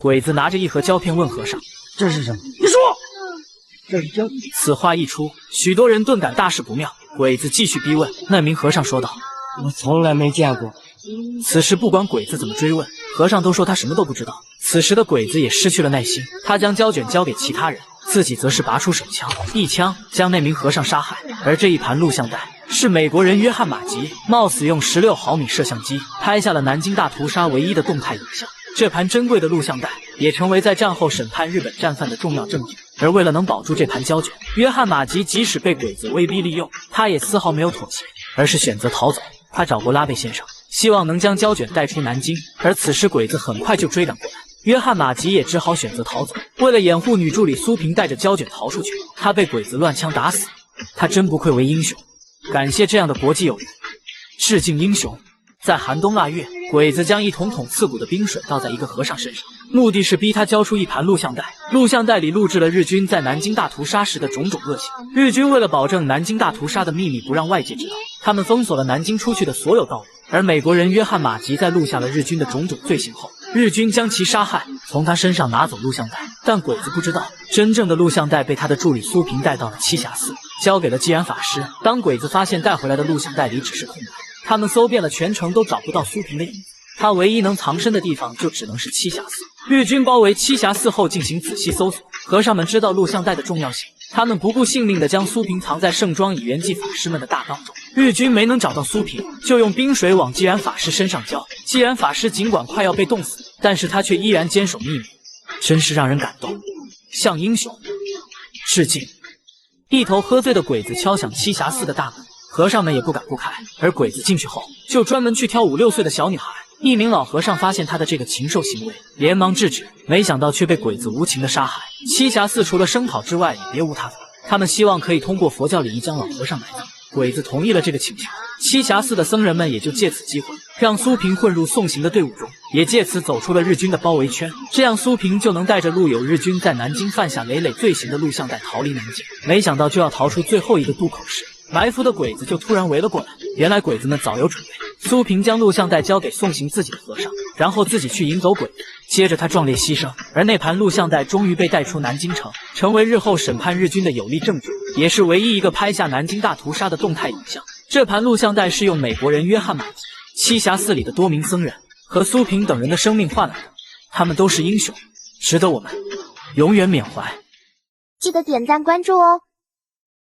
鬼子拿着一盒胶片问和尚：“这是什么？你说。”这是胶片。此话一出，许多人顿感大事不妙。鬼子继续逼问，那名和尚说道：“我从来没见过。”此时不管鬼子怎么追问，和尚都说他什么都不知道。此时的鬼子也失去了耐心，他将胶卷交给其他人，自己则是拔出手枪，一枪将那名和尚杀害。而这一盘录像带是美国人约翰马吉冒死用16毫米摄像机拍下了南京大屠杀唯一的动态影像。这盘珍贵的录像带也成为在战后审判日本战犯的重要证据。而为了能保住这盘胶卷，约翰马吉即使被鬼子威逼利诱，他也丝毫没有妥协，而是选择逃走。他找过拉贝先生，希望能将胶卷带出南京，而此时鬼子很快就追赶过来，约翰马吉也只好选择逃走。为了掩护女助理苏萍带着胶卷逃出去，他被鬼子乱枪打死。他真不愧为英雄，感谢这样的国际友人，致敬英雄。在寒冬腊月，鬼子将一桶桶刺骨的冰水倒在一个和尚身上，目的是逼他交出一盘录像带。录像带里录制了日军在南京大屠杀时的种种恶行。日军为了保证南京大屠杀的秘密不让外界知道，他们封锁了南京出去的所有道路。而美国人约翰马吉在录下了日军的种种罪行后，日军将其杀害，从他身上拿走录像带。但鬼子不知道，真正的录像带被他的助理苏萍带到了栖霞寺，交给了济安法师。当鬼子发现带回来的录像带里只是空白，他们搜遍了全城都找不到苏萍的影子，他唯一能藏身的地方就只能是栖霞寺。日军包围栖霞寺后进行仔细搜索，和尚们知道录像带的重要性，他们不顾性命地将苏萍藏在盛装以圆寂法师们的大缸中。日军没能找到苏萍，就用冰水往济安法师身上浇。济安法师尽管快要被冻死，但是他却依然坚守秘密，真是让人感动。向英雄致敬。一头喝醉的鬼子敲响栖霞寺的大门，和尚们也不敢不开，而鬼子进去后就专门去挑5、6岁的小女孩。一名老和尚发现他的这个禽兽行为，连忙制止，没想到却被鬼子无情的杀害。栖霞寺除了声讨之外也别无他法，他们希望可以通过佛教礼仪将老和尚埋葬。鬼子同意了这个请求，栖霞寺的僧人们也就借此机会让苏萍混入送行的队伍中，也借此走出了日军的包围圈，这样苏萍就能带着录有日军在南京犯下累累罪行的录像带逃离南京。没想到就要逃出最后一个渡口时，埋伏的鬼子就突然围了过来。原来鬼子们早有准备，苏萍将录像带交给送行自己的和尚，然后自己去引走鬼子，接着他壮烈牺牲。而那盘录像带终于被带出南京城，成为日后审判日军的有力证据，也是唯一一个拍下南京大屠杀的动态影像。这盘录像带是用美国人约翰马吉、栖霞寺里的多名僧人和苏萍等人的生命换来的，他们都是英雄，值得我们永远缅怀。记得点赞关注哦。